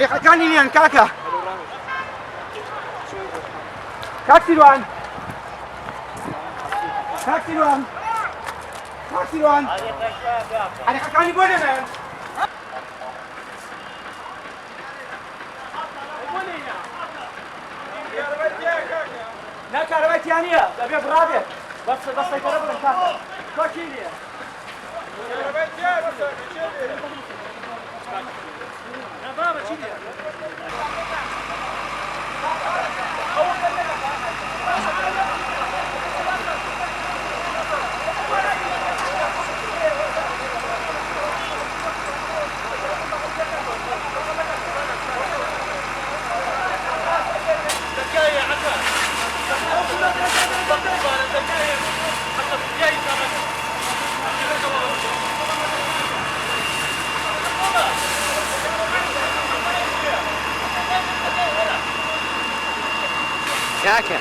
حريقەکانی نیان کاکە کاک سیروان کاک سیروان کاک سیروان حريقەکانی بۆ دەمێن نا کارەبای تیان نییە دەبێ بڕابێت بەس سەیتەرە بڵێن کاکە تۆ چی نییە بابا چی نییە كاكا